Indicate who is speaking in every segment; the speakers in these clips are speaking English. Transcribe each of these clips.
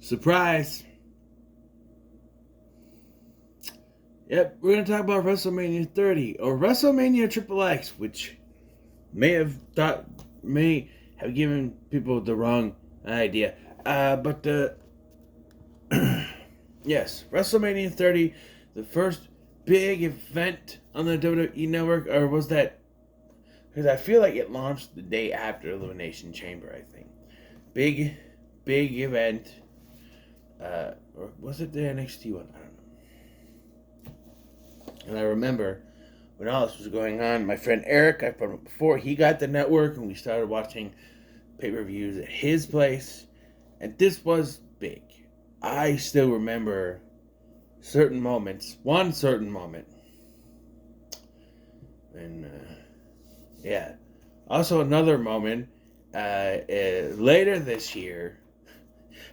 Speaker 1: Surprise. Yep, we're going to talk about WrestleMania 30 or WrestleMania XXX, which may have given people the wrong idea. But yes, WrestleMania 30, the first big event on the WWE Network, or was that? Because I feel like it launched the day after Elimination Chamber, I think. Big event. Or was it the NXT one? I don't know. And I remember when all this was going on, my friend Eric, I've from before, he got the network and we started watching pay-per-views at his place. And this was big. I still remember certain moments. One certain moment. And, yeah. Also another moment later this year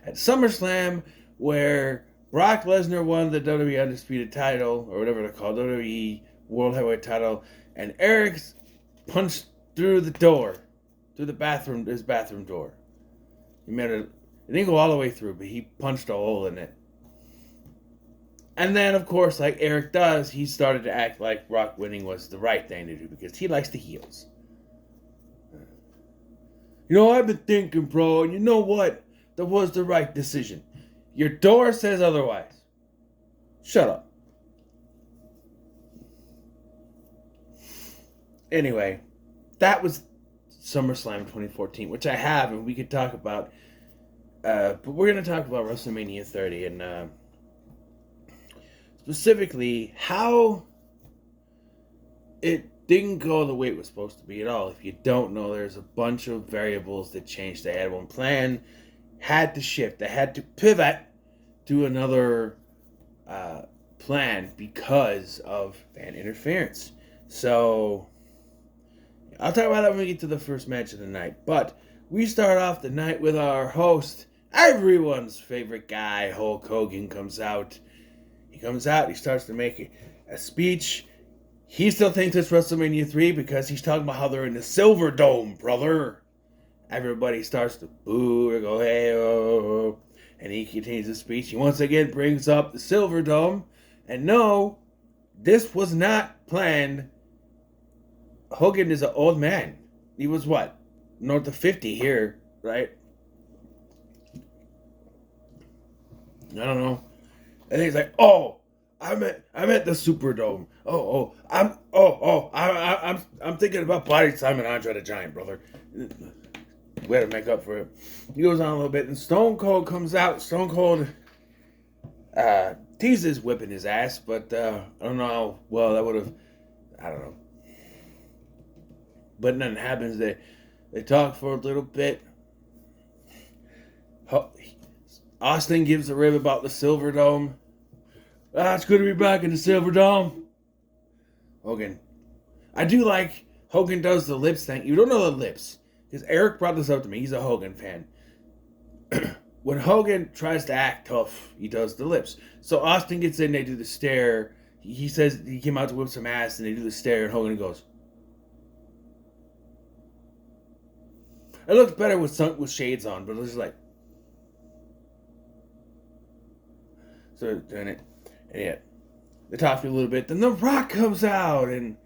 Speaker 1: at SummerSlam where Brock Lesnar won the WWE Undisputed title, or whatever they're called, WWE World Heavyweight title, and Eric punched through the door, through his bathroom door. He made it didn't go all the way through, but he punched a hole in it. And then, of course, like Eric does, he started to act like Brock winning was the right thing to do because he likes the heels. You know, I've been thinking, bro, and you know what? That was the right decision. Your door says otherwise. Shut up. Anyway, that was SummerSlam 2014, which I have and we could talk about. But we're going to talk about WrestleMania 30 and specifically how it didn't go the way it was supposed to be at all. If you don't know, there's a bunch of variables that changed. They had one plan, had to shift. They had to pivot to another plan because of fan interference. So I'll talk about that when we get to the first match of the night. But we start off the night with our host, everyone's favorite guy, Hulk Hogan, comes out. He comes out, he starts to make a speech. He still thinks it's WrestleMania 3 because he's talking about how they're in the Silver Dome, brother. Everybody starts to boo or go, hey, oh. And he continues his speech. He once again brings up the Silver Dome. And no, this was not planned. Hogan is an old man. He was what? North of 50 here, right? I don't know. And he's like, oh, I'm at the Superdome. I'm thinking about body Simon Andre the Giant, brother. We had to make up for it. He goes on a little bit, and Stone Cold comes out. Stone Cold teases whipping his ass, but I don't know how well that would have. I don't know. But nothing happens. They talk for a little bit. Austin gives a rib about the Silver Dome. It's good to be back in the Silver Dome. Hogan. I do like Hogan does the lips thing. You don't know the lips. Because Eric brought this up to me. He's a Hogan fan. When Hogan tries to act tough, he does the lips. So Austin gets in, they do the stare. He says he came out to whip some ass, and they do the stare, and Hogan goes. It looks better with shades on, but it looks like. So doing it. And yeah. They talk a little bit. Then The Rock comes out, and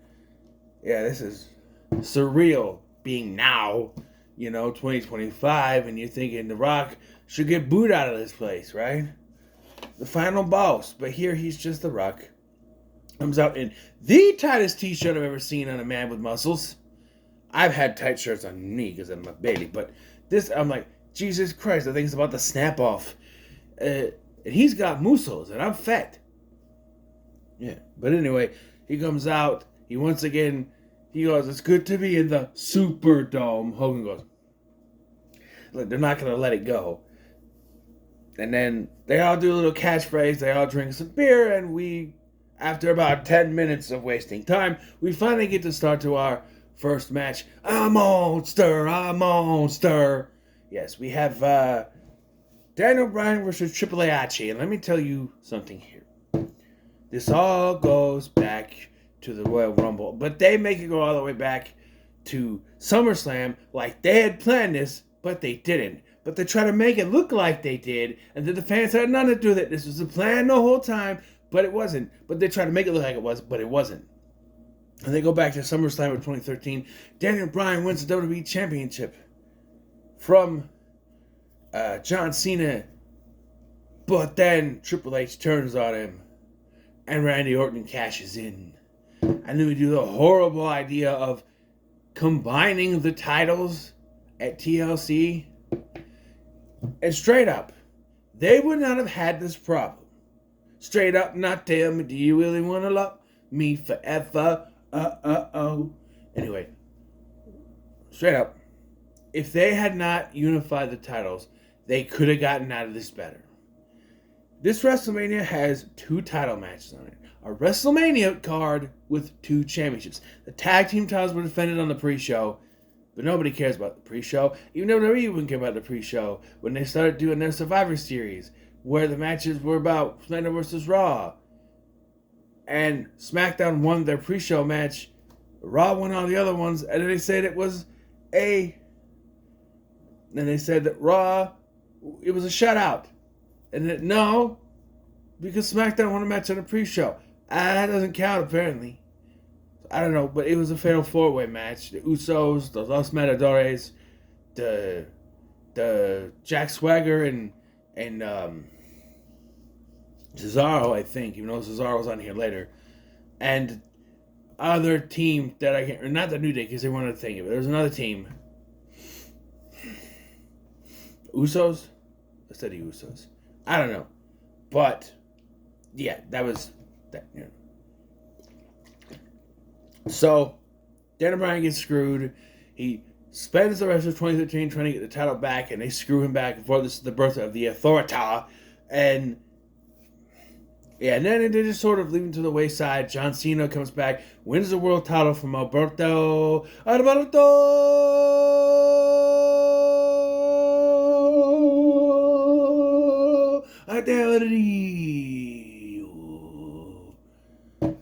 Speaker 1: yeah, this is surreal being now, 2025, and you're thinking The Rock should get booed out of this place, right? The final boss. But here he's just The Rock. Comes out in the tightest t-shirt I've ever seen on a man with muscles. I've had tight shirts on me because I'm a baby, but this, I'm like, Jesus Christ, I think it's about to snap off. And he's got muscles, and I'm fat. Yeah, but anyway, he comes out. He once again, he goes, it's good to be in the Superdome. Hogan goes, look, they're not going to let it go. And then they all do a little catchphrase. They all drink some beer, and we, after about 10 minutes of wasting time, we finally get to start to our first match. A monster. Yes, we have Daniel Bryan versus Triple H. And let me tell you something here. This all goes back to the Royal Rumble, but they make it go all the way back to SummerSlam like they had planned this, but they didn't. But they try to make it look like they did, and then the fans had nothing to do with it. This was the plan the whole time, but it wasn't. But they try to make it look like it was, but it wasn't. And they go back to SummerSlam of 2013. Daniel Bryan wins the WWE Championship from John Cena. But then Triple H turns on him, and Randy Orton cashes in. And then we do the horrible idea of combining the titles at TLC. And straight up, they would not have had this problem. Straight up, not tell me, do you really want to love me forever? Anyway, straight up, if they had not unified the titles, they could have gotten out of this better. This WrestleMania has 2 title matches on it. A WrestleMania card with 2 championships. The tag team titles were defended on the pre-show, but nobody cares about the pre-show. Even WWE wouldn't care about the pre-show when they started doing their Survivor Series, where the matches were about SmackDown versus Raw. And SmackDown won their pre-show match. Raw won all the other ones, and then they said it was then they said that Raw, it was a shutout. And then, no, because SmackDown won a match on the pre-show. That doesn't count, apparently. I don't know, but it was a fatal 4-way match. The Usos, the Los Matadores, the Jack Swagger, and Cesaro, I think, even though Cesaro was on here later. And other team that I can't, or not the New Day, because they wanted to think of it. There was another team. Usos? I said the Usos. I don't know. But, yeah, that was that. Yeah. So, Daniel Bryan gets screwed. He spends the rest of 2013 trying to get the title back, and they screw him back before this is the birth of the Authority. And, yeah, and then they just sort of leave him to the wayside. John Cena comes back, wins the world title from Alberto.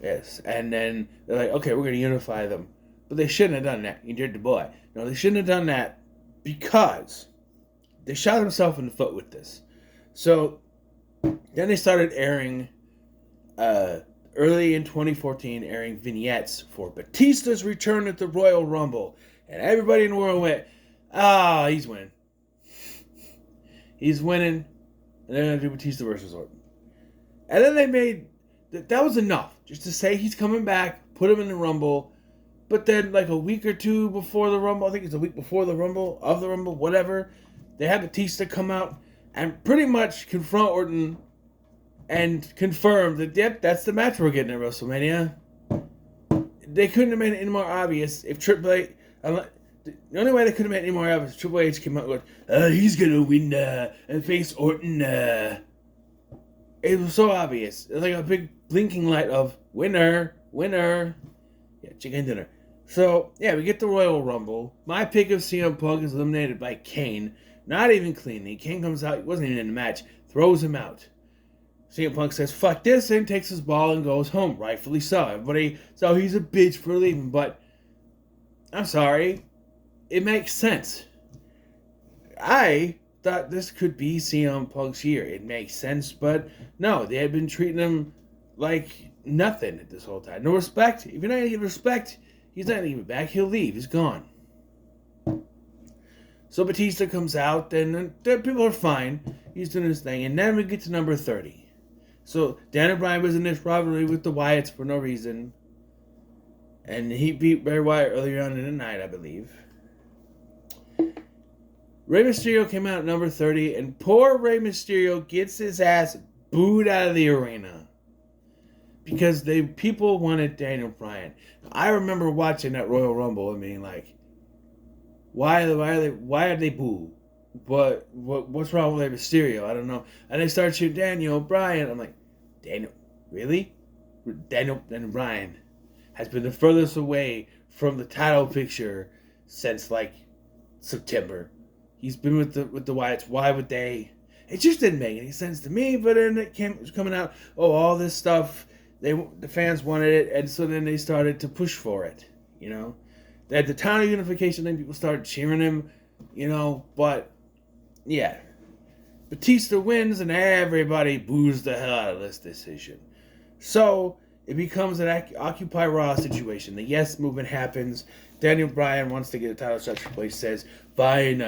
Speaker 1: Yes, and then they're like, okay, we're going to unify them. But they shouldn't have done that. You did the boy. No, they shouldn't have done that because they shot themselves in the foot with this. So then they started airing, early in 2014, airing vignettes for Batista's return at the Royal Rumble. And everybody in the world went, he's winning. He's winning. And they're going to do Batista versus Orton. And then they made... That was enough. Just to say he's coming back, put him in the Rumble. But then, like a week or two before the Rumble, I think it's a week before the Rumble, of the Rumble, whatever, they had Batista come out and pretty much confront Orton and confirm that, yep, that's the match we're getting at WrestleMania. They couldn't have made it any more obvious if Triple H... The only way they could have made it any more obvious if Triple H came out with, he's going to win and face Orton. It was so obvious. It was like a big blinking light of winner. Yeah, chicken dinner. So, yeah, we get the Royal Rumble. My pick of CM Punk is eliminated by Kane. Not even cleanly. Kane comes out, he wasn't even in the match, throws him out. CM Punk says, fuck this, and takes his ball and goes home. Rightfully so. Everybody, so he's a bitch for leaving, but I'm sorry. It makes sense. I thought this could be CM Punk's year. It makes sense, but no, they had been treating him like nothing at this whole time. No respect. If you're not going to give respect, he's not going to give it back. He'll leave. He's gone. So Batista comes out, and people are fine. He's doing his thing, and then we get to number 30. So Daniel Bryan was in this rivalry with the Wyatts for no reason, and he beat Bray Wyatt earlier on in the night, I believe. Rey Mysterio came out at number 30, and poor Rey Mysterio gets his ass booed out of the arena because people wanted Daniel Bryan. I remember watching that Royal Rumble and being like, why are they boo? What's wrong with Rey Mysterio? I don't know. And they start shooting Daniel Bryan. I'm like, Daniel, really? Daniel Bryan has been the furthest away from the title picture since like September. He's been with the Wyatts. Why would they? It just didn't make any sense to me. But then it was coming out. Oh, all this stuff. The fans wanted it, and so then they started to push for it. You know, at the time of unification, then people started cheering him. You know, but yeah. Batista wins and everybody boos the hell out of this decision. So it becomes an Occupy Raw situation. The Yes movement happens. Daniel Bryan wants to get a title shot. Triple H says, fine,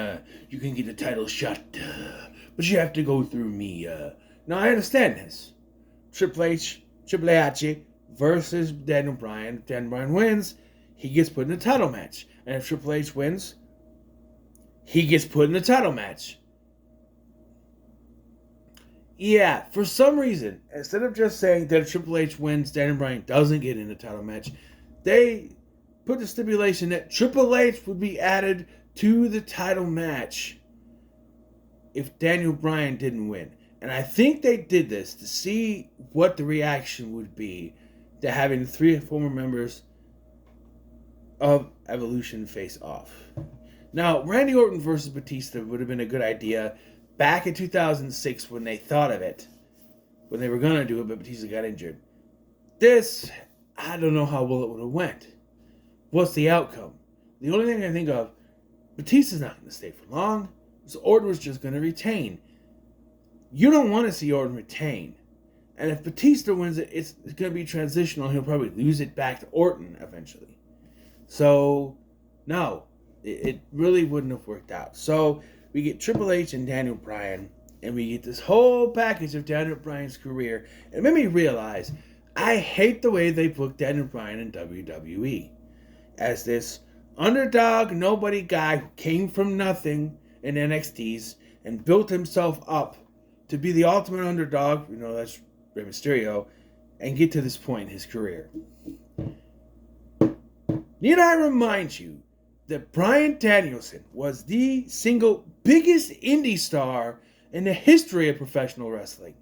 Speaker 1: you can get a title shot, but you have to go through me. Now, I understand this. Triple H versus Daniel Bryan. If Daniel Bryan wins, he gets put in a title match. And if Triple H wins, he gets put in a title match. Yeah, for some reason, instead of just saying that if Triple H wins, Daniel Bryan doesn't get in a title match, they put the stipulation that Triple H would be added to the title match if Daniel Bryan didn't win. And I think they did this to see what the reaction would be to having 3 former members of Evolution face off. Now, Randy Orton versus Batista would have been a good idea back in 2006 when they thought of it, when they were going to do it, but Batista got injured. This, I don't know how well it would have went. What's the outcome? The only thing I think of, Batista's not going to stay for long, so Orton was just going to retain. You don't want to see Orton retain. And if Batista wins it, it's going to be transitional. He'll probably lose it back to Orton eventually. So, no, it really wouldn't have worked out. So, we get Triple H and Daniel Bryan, and we get this whole package of Daniel Bryan's career. It made me realize I hate the way they booked Daniel Bryan in WWE as this underdog, nobody guy who came from nothing in NXT's and built himself up to be the ultimate underdog, that's Rey Mysterio, and get to this point in his career. Need I remind you that Bryan Danielson was the single biggest indie star in the history of professional wrestling.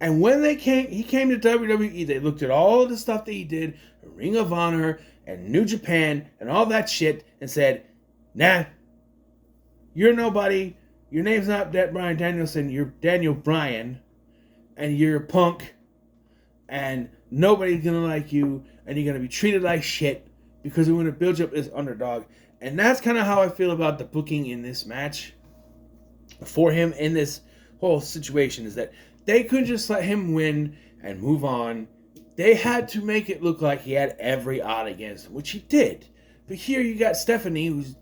Speaker 1: And when he came to WWE, they looked at all of the stuff that he did, Ring of Honor and New Japan and all that shit, and said, nah, you're nobody. Your name's not Bryan Danielson. You're Daniel Bryan, and you're a punk, and nobody's gonna like you, and you're gonna be treated like shit because we want to build you up as underdog. And that's kind of how I feel about the booking in this match for him in this whole situation, is that they couldn't just let him win and move on. They had to make it look like he had every odd against him, which he did. But here you got Stephanie, who's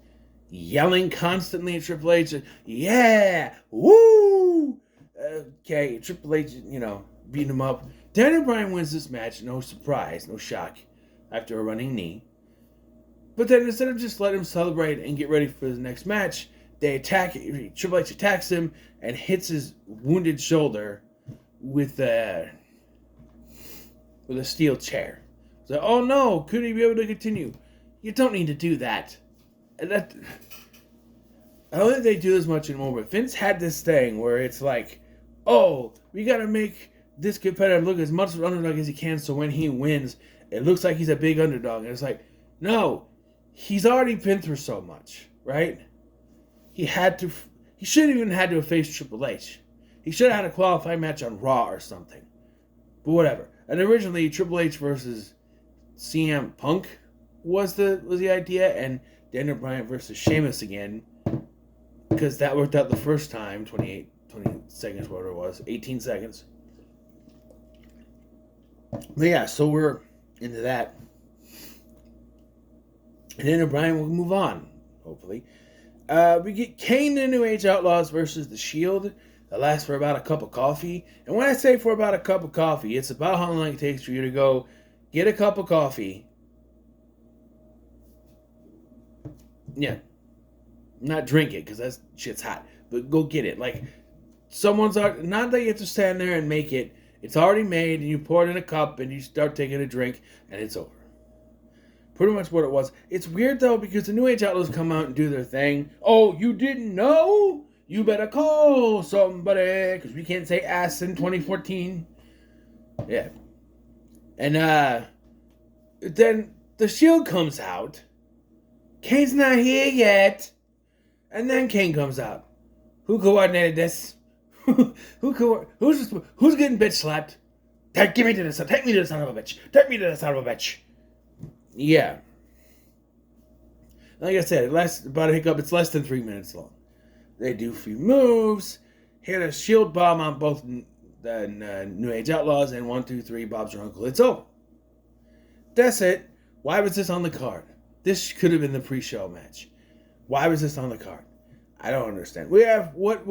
Speaker 1: yelling constantly at Triple H, yeah, woo! Okay, Triple H, beating him up. Daniel Bryan wins this match, no surprise, no shock, after a running knee. But then instead of just letting him celebrate and get ready for the next match, Triple H attacks him and hits his wounded shoulder with a steel chair. So, oh no, could he be able to continue? You don't need to do that. And I don't think they do this much anymore, but Vince had this thing where it's like, oh, we gotta make this competitor look as much of an underdog as he can, so when he wins, it looks like he's a big underdog. And it's like, no, he's already been through so much, right? He shouldn't even had to have faced Triple H. He should have had a qualifying match on Raw or something. But whatever. And originally, Triple H versus CM Punk was the idea, and Daniel Bryan versus Sheamus again, because that worked out the first time, 20 seconds, whatever it was, 18 seconds. But yeah, so we're into that. And Daniel Bryan will move on, hopefully. We get Kane and the New Age Outlaws versus The Shield. That lasts for about a cup of coffee. And when I say for about a cup of coffee, it's about how long it takes for you to go get a cup of coffee. Yeah. Not drink it, because that shit's hot. But go get it. Like, not that you have to stand there and make it. It's already made, and you pour it in a cup, and you start taking a drink, and it's over. Pretty much what it was. It's weird, though, because the New Age Outlaws come out and do their thing. Oh, you didn't know? You better call somebody, because we can't say ass in 2014. Yeah. And, then the Shield comes out. Kane's not here yet. And then Kane comes out. Who coordinated this? Who's getting bitch slapped? Take me to the son of a bitch. Take me to the son of a bitch. Yeah. Like I said, it lasts about a hiccup. It's less than 3 minutes long. They do a few moves, hit a shield bomb on both the New Age Outlaws, and 1, 2, 3, Bob's your uncle. It's over. That's it. Why was this on the card? This could have been the pre-show match. Why was this on the card? I don't understand. We have what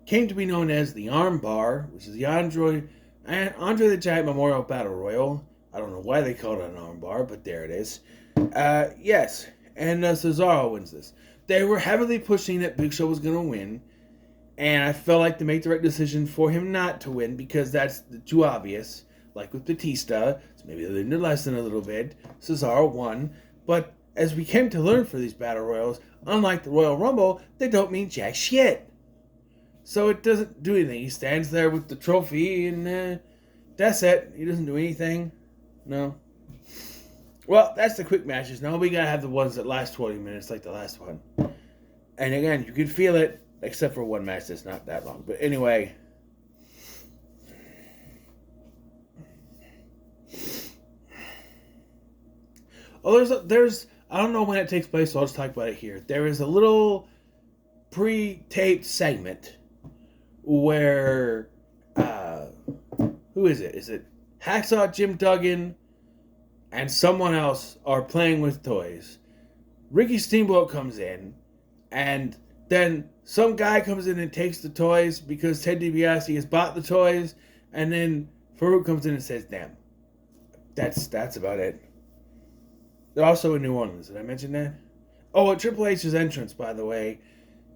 Speaker 1: came to be known as the Arm Bar, which is the Andre the Giant Memorial Battle Royal. I don't know why they called it an Arm Bar, but there it is. Yes, and Cesaro wins this. They were heavily pushing that Big Show was going to win, and I felt like to make the right decision for him not to win because that's too obvious. Like with Batista, so maybe they learned their lesson a little bit. Cesaro won, but as we came to learn for these Battle Royals, unlike the Royal Rumble, they don't mean jack shit. So it doesn't do anything. He stands there with the trophy and that's it. He doesn't do anything. No. Well, that's the quick matches. Now we gotta have the ones that last 20 minutes like the last one. And again, you can feel it, except for one match that's not that long. But anyway. Oh, there's I don't know when it takes place, so I'll just talk about it here. There is a little pre-taped segment where who is it? Is it Hacksaw Jim Duggan and someone else are playing with toys? Ricky Steamboat comes in, and then some guy comes in and takes the toys because Ted DiBiase has bought the toys, and then Farouk comes in and says, "Damn." That's about it. They're also in New Orleans. Did I mention that? Oh, at Triple H's entrance, by the way,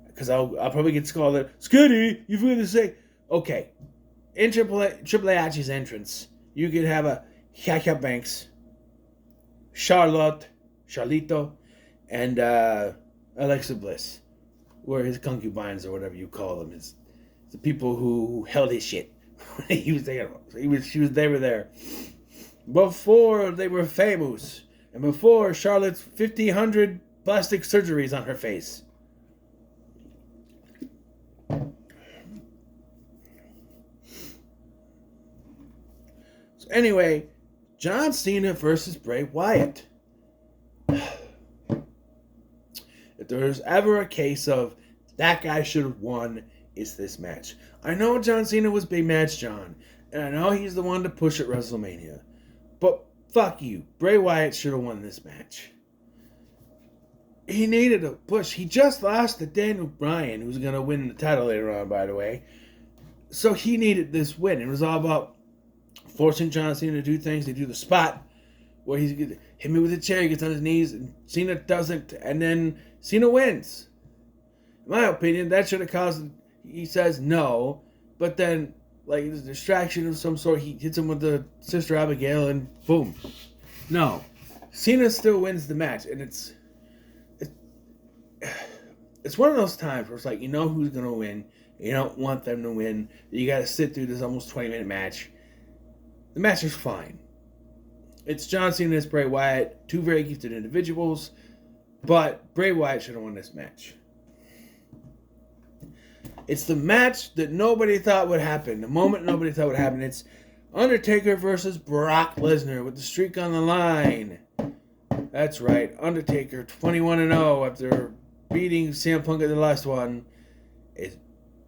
Speaker 1: because I'll probably get scolded. Scotty, you forgot to say. Okay, in Triple H's entrance, you could have a Sasha Banks, Charlito, and Alexa Bliss, or his concubines or whatever you call them. It's the people who held his shit. He was there. They were there before they were famous. And before Charlotte's 1,500 plastic surgeries on her face. So anyway, John Cena versus Bray Wyatt. If there's ever a case of that guy should have won, it's this match. I know John Cena was Big Match John, and I know he's the one to push at WrestleMania. But fuck you. Bray Wyatt should have won this match. He needed a push. He just lost to Daniel Bryan, who's going to win the title later on, by the way. So he needed this win. It was all about forcing John Cena to do things. They do the spot where he's going to hit me with a chair. He gets on his knees, and Cena doesn't. And then Cena wins. In my opinion, that should have caused... He says no, but then... like, there's a distraction of some sort. He hits him with the Sister Abigail, and boom. No. Cena still wins the match, and it's one of those times where it's like, you know who's going to win. You don't want them to win. You got to sit through this almost 20-minute match. The match is fine. It's John Cena and Bray Wyatt, two very gifted individuals, but Bray Wyatt should have won this match. It's the match that nobody thought would happen. The moment nobody thought would happen. It's Undertaker versus Brock Lesnar with the streak on the line. That's right. Undertaker 21-0 after beating CM Punk at the last one is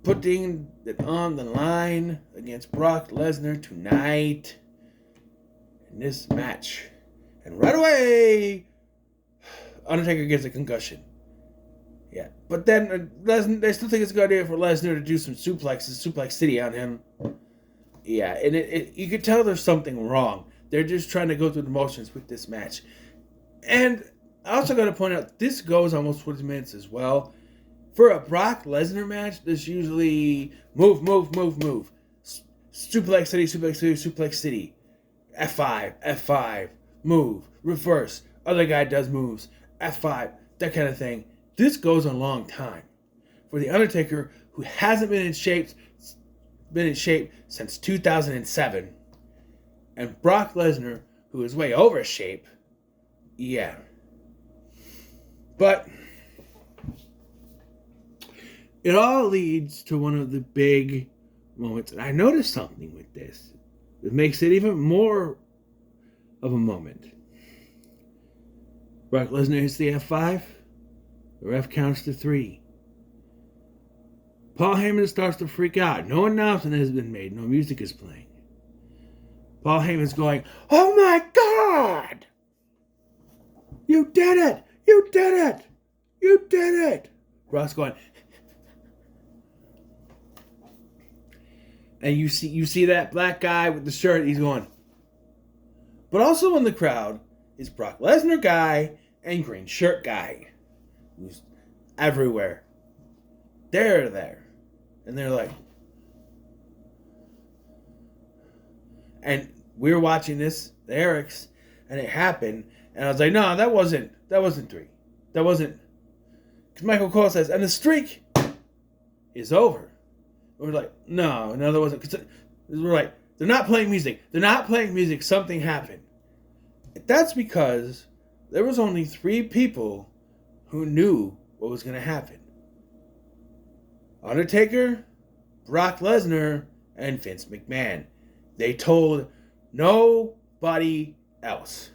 Speaker 1: putting it on the line against Brock Lesnar tonight in this match. And right away, Undertaker gets a concussion. Yeah, but then they still think it's a good idea for Lesnar to do some suplexes, Suplex City on him. Yeah, and you could tell there's something wrong. They're just trying to go through the motions with this match. And I also got to point out, this goes almost 20 minutes as well. For a Brock Lesnar match, there's usually move. Suplex City, Suplex City, Suplex City. F5, move, reverse. Other guy does moves. F5, that kind of thing. This goes a long time. For The Undertaker, who hasn't been in shape since 2007. And Brock Lesnar, who is way over shape. Yeah. But it all leads to one of the big moments. And I noticed something with this that makes it even more of a moment. Brock Lesnar hits the F5. The ref counts to 3. Paul Heyman starts to freak out. No announcement has been made. No music is playing. Paul Heyman's going, "Oh my God! You did it! You did it! You did it!" Ross going, and you see that black guy with the shirt. He's going. But also in the crowd is Brock Lesnar guy and green shirt guy, who's everywhere. They're there, and they're like, and we were watching this, the Erics, and it happened, and I was like, no, that wasn't 3. That wasn't, because Michael Cole says, and the streak is over. And we're like, no, that wasn't, because we're like, they're not playing music. They're not playing music. Something happened. That's because there was only 3 people who knew what was going to happen. Undertaker, Brock Lesnar, and Vince McMahon. They told nobody else.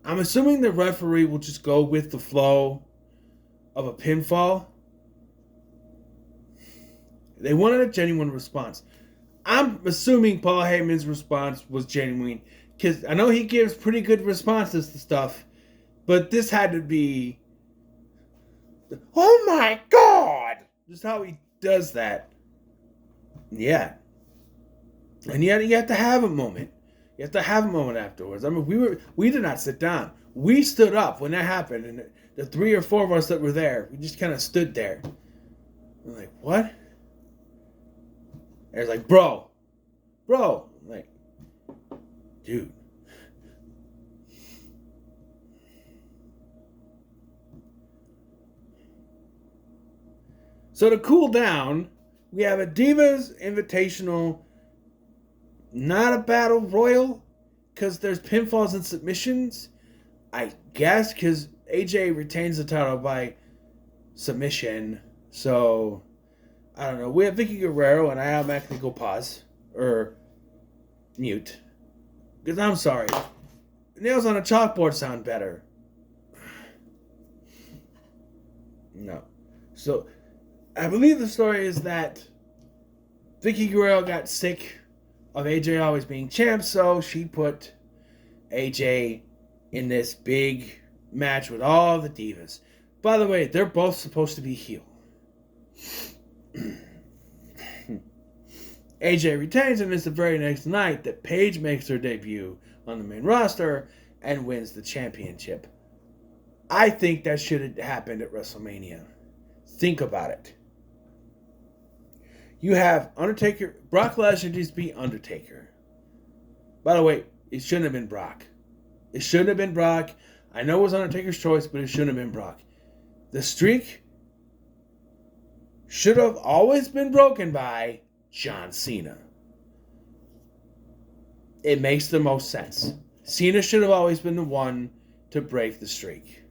Speaker 1: I'm assuming the referee will just go with the flow of a pinfall. They wanted a genuine response. I'm assuming Paul Heyman's response was genuine, because I know he gives pretty good responses to stuff, but this had to be, oh my God! Just how he does that. Yeah. And yet you have to have a moment. You have to have a moment afterwards. I mean, we did not sit down. We stood up when that happened, and the 3 or 4 of us that were there, we just kind of stood there. We're like, what? And it's like, bro. I'm like, dude. So to cool down, we have a Divas Invitational, not a battle royal, because there's pinfalls and submissions. I guess because AJ retains the title by submission. So, I don't know. We have Vicky Guerrero, and I automatically go pause. Or mute. Because I'm sorry. Nails on a chalkboard sound better. No. So, I believe the story is that Vicky Guerrero got sick of AJ always being champ, so she put AJ in this big match with all the divas. By the way, they're both supposed to be heel. AJ retains, and it's the very next night that Paige makes her debut on the main roster and wins the championship. I think that should have happened at WrestleMania. Think about it. You have Undertaker, Brock Lesnar needs to be Undertaker. By the way, it shouldn't have been Brock. It shouldn't have been Brock. I know it was Undertaker's choice, but it shouldn't have been Brock. The streak should have always been broken by John Cena. It makes the most sense. Cena should have always been the one to break the streak.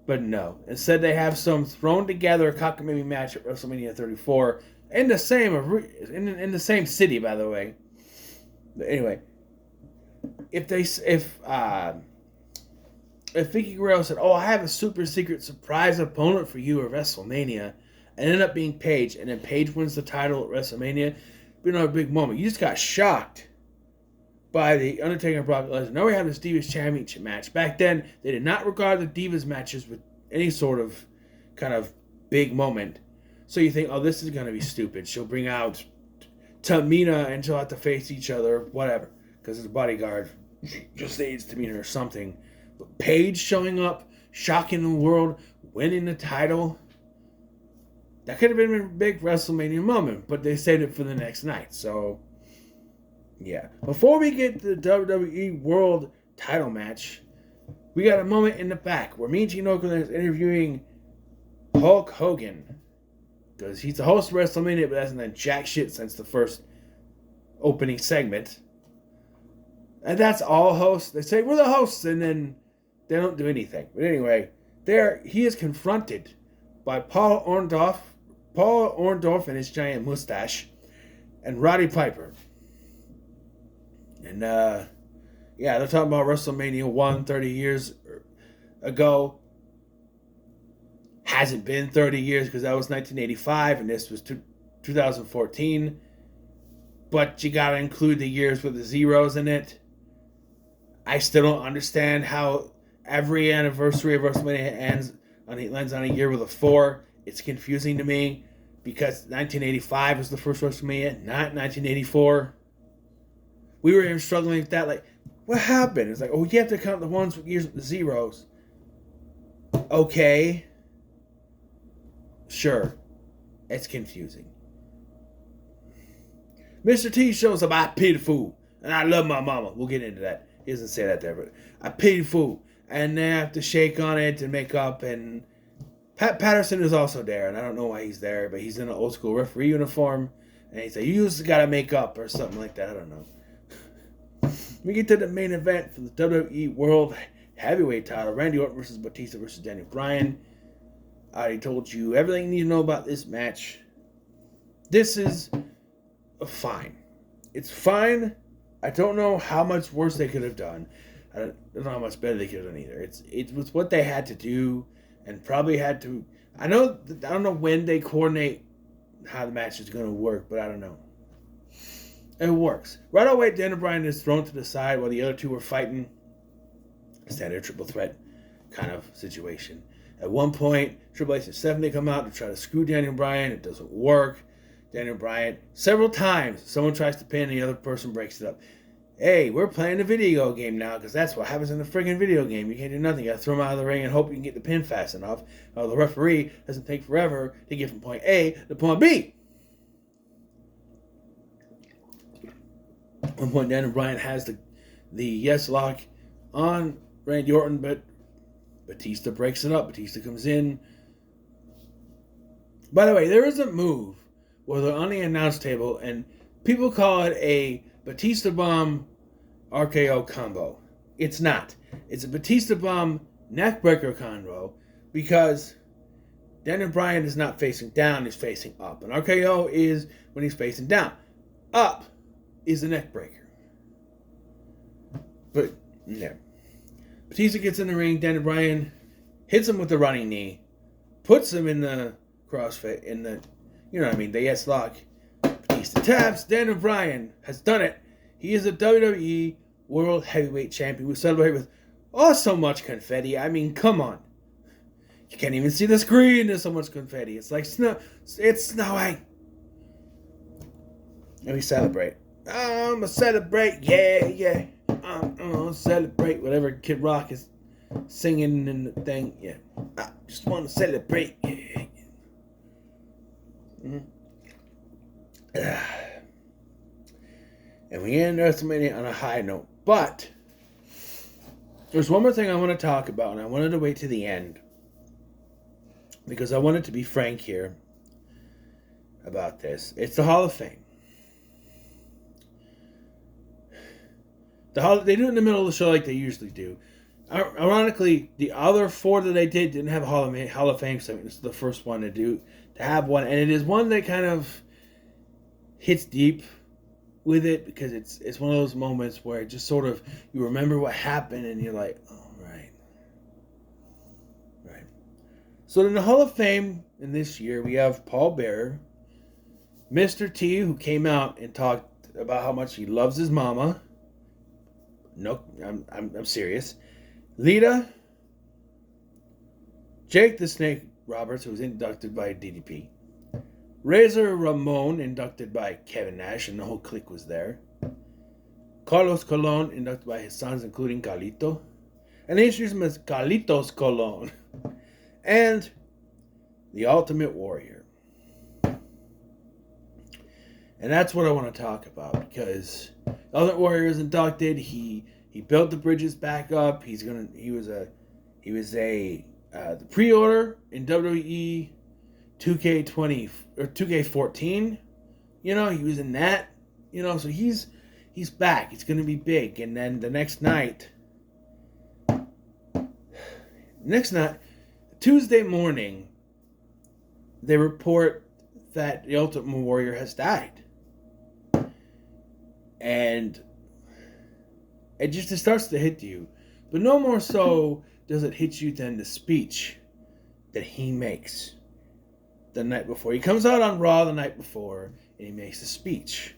Speaker 1: But no. Instead, they have some thrown together cockamamie match at WrestleMania 34 in the same in the same city, by the way. But anyway, if Vicky Guerrero said, "Oh, I have a super secret surprise opponent for you at WrestleMania," and ended up being Paige, and then Paige wins the title at WrestleMania, it'd be another big moment. You just got shocked by the Undertaker and Brock Lesnar. Now we have this Divas Championship match. Back then, they did not regard the Divas matches with any sort of kind of big moment. So you think, oh, this is going to be stupid. She'll bring out Tamina and she'll have to face each other, whatever. Because his bodyguard just aids Tamina or something. But Paige showing up, shocking the world, winning the title. That could have been a big WrestleMania moment, but they saved it for the next night. So, yeah. Before we get to the WWE World title match, we got a moment in the back where Mean Gene Okerlund is interviewing Hulk Hogan. Because he's the host of WrestleMania, but hasn't done jack shit since the first opening segment. And that's all hosts. They say, we're the hosts, and then they don't do anything. But anyway, there he is confronted by Paul Orndorff and his giant mustache, and Roddy Piper. And, yeah, they're talking about WrestleMania 1 30 years ago. hasn't been 30 years because that was 1985 and this was 2014. But you gotta include the years with the zeros in it. I still don't understand how every anniversary of WrestleMania ends on a year with a 4. It's confusing to me because 1985 was the first WrestleMania, not 1984. We were even struggling with that. Like, what happened? It's like, oh, you have to count the ones with years with the zeros. Okay. Sure. It's confusing. Mr. T shows up, I pity fool. And I love my mama. We'll get into that. He doesn't say that there, but I pity fool. And they have to shake on it and make up. And Pat Patterson is also there. And I don't know why he's there, but he's in an old school referee uniform. And he said, you just got to make up or something like that. I don't know. We get to the main event for the WWE World Heavyweight title. Randy Orton versus Batista versus Daniel Bryan. I already told you everything you need to know about this match. This is fine. It's fine. I don't know how much worse they could have done. I don't know how much better they could have done either. It was what they had to do and probably had to. I don't know when they coordinate how the match is going to work, but I don't know. It works. Right away, Daniel Bryan is thrown to the side while the other two are fighting. Standard triple threat kind of situation. At one point, Triple H and Stephanie come out to try to screw Daniel Bryan. It doesn't work. Daniel Bryan, several times, someone tries to pin, the other person breaks it up. Hey, we're playing a video game now, because that's what happens in the friggin' video game. You can't do nothing. You gotta throw him out of the ring and hope you can get the pin fast enough. The referee doesn't take forever to get from point A to point B. At one point, Daniel Bryan has the yes lock on Randy Orton, but Batista breaks it up. Batista comes in. By the way, there is a move where they're on the announce table and people call it a Batista Bomb RKO combo. It's not. It's a Batista Bomb neckbreaker combo because Daniel Bryan is not facing down, he's facing up. And RKO is when he's facing down. Up is the neckbreaker. But, yeah. Batista gets in the ring, Daniel Bryan hits him with the running knee, puts him in the crossfit, in the, you know what I mean, the yes lock. Batista taps, Daniel Bryan has done it. He is a WWE World Heavyweight Champion. We celebrate with so much confetti. I mean, come on. You can't even see the screen, there's so much confetti. It's like snow, it's snowing. And we celebrate. I'm gonna celebrate, yeah. I'm gonna celebrate. Whatever Kid Rock is singing in the thing, yeah. I just want to celebrate, yeah. Mm-hmm. And we end WrestleMania on a high note. But there's one more thing I want to talk about, and I wanted to wait to the end because I wanted to be frank here about this. It's the Hall of Fame. They do it in the middle of the show like they usually do. Ironically, the other 4 that they didn't have a Hall of Fame segment. This is the first one to have one, and it is one that kind of hits deep with it because it's one of those moments where it just sort of, you remember what happened and you're like, oh, right. So in the Hall of Fame in this year, we have Paul Bearer, Mr. T, who came out and talked about how much he loves his mama. No, I'm serious. Lita, Jake the Snake Roberts, who was inducted by DDP. Razor Ramon, inducted by Kevin Nash, and the whole clique was there. Carlos Colon, inducted by his sons, including Carlito. And they introduced him as Carlitos Colon. And the Ultimate Warrior. And that's what I want to talk about, because the Ultimate Warrior is inducted. He built the bridges back up. He was the pre-order in WWE 2K20 or 2K14. You know, he was in that. You know, so he's back. It's going to be big. And then the next night, Tuesday morning, they report that the Ultimate Warrior has died. And it starts to hit you. But no more so does it hit you than the speech that he makes the night before. He comes out on Raw the night before, and he makes a speech.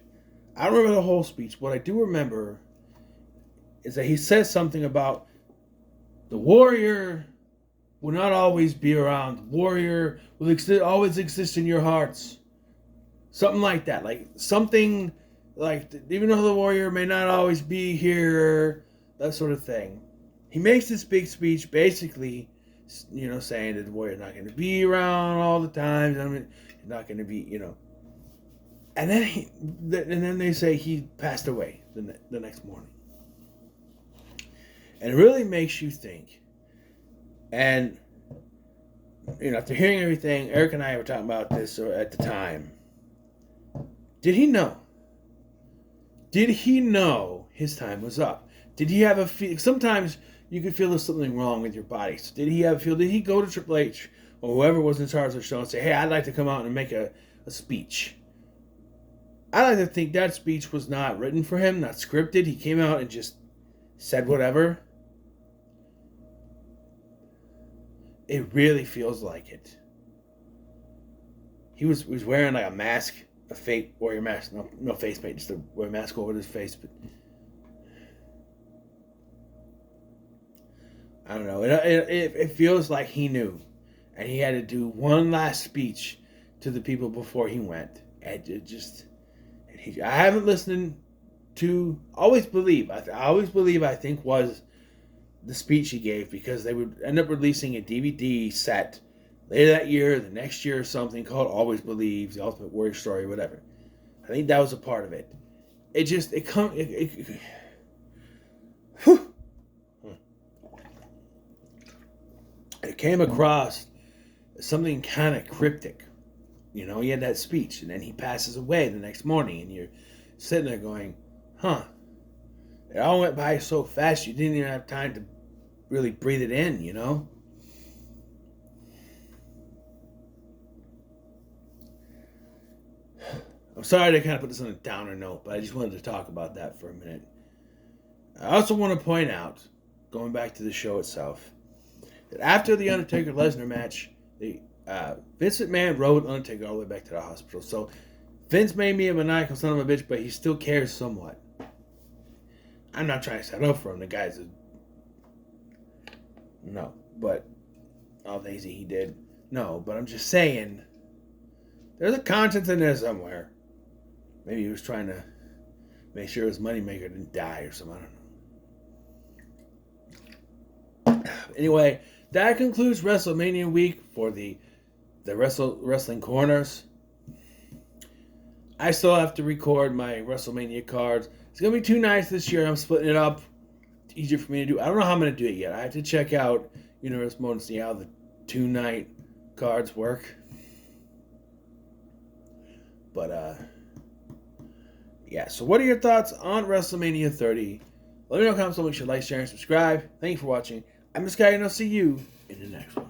Speaker 1: I don't remember the whole speech. What I do remember is that he says something about the Warrior will not always be around. The Warrior will always exist in your hearts. Something like that. Like something like, even though the Warrior may not always be here, that sort of thing. He makes this big speech basically, saying that the Warrior's not going to be around all the time. He's not going to be, And then they say he passed away the next morning. And it really makes you think. And, after hearing everything, Eric and I were talking about this at the time. Did he know? Did he know his time was up? Did he have a feel? Sometimes you could feel there's something wrong with your body. So did he have a feel? Did he go to Triple H or whoever was in charge of the show and say, hey, I'd like to come out and make a speech? I like to think that speech was not written for him, not scripted. He came out and just said whatever. It really feels like it. He was wearing like a mask, a fake warrior mask. No face paint, just a warrior mask over his face. But I don't know. It feels like he knew. And he had to do one last speech to the people before he went. And I haven't listened to Always Believe. I think was the speech he gave, because they would end up releasing a DVD set later that year, the next year or something, called Always Believe, The Ultimate Warrior Story, whatever. I think that was a part of it. It came across as something kind of cryptic. He had that speech, and then he passes away the next morning, and you're sitting there going, huh. It all went by so fast, you didn't even have time to really breathe it in, I'm sorry to kind of put this on a downer note, but I just wanted to talk about that for a minute. I also want to point out, going back to the show itself, that after the Undertaker-Lesnar match, Vince McMahon rode Undertaker all the way back to the hospital. So Vince may be a maniacal son of a bitch, but he still cares somewhat. I'm not trying to set up for him. The guy's no, but all things he did. No, but I'm just saying, there's a conscience in there somewhere. Maybe he was trying to make sure his moneymaker didn't die or something. I don't know. Anyway, that concludes WrestleMania week for the Wrestling Corners. I still have to record my WrestleMania cards. It's going to be 2 nights this year. I'm splitting it up. It's easier for me to do. I don't know how I'm going to do it yet. I have to check out Universe Mode and see how the 2-night cards work. But, yeah. So what are your thoughts on WrestleMania 30? Let me know in the comments below. Make sure to like, share, and subscribe. Thank you for watching. I'm this guy, and I'll see you in the next one.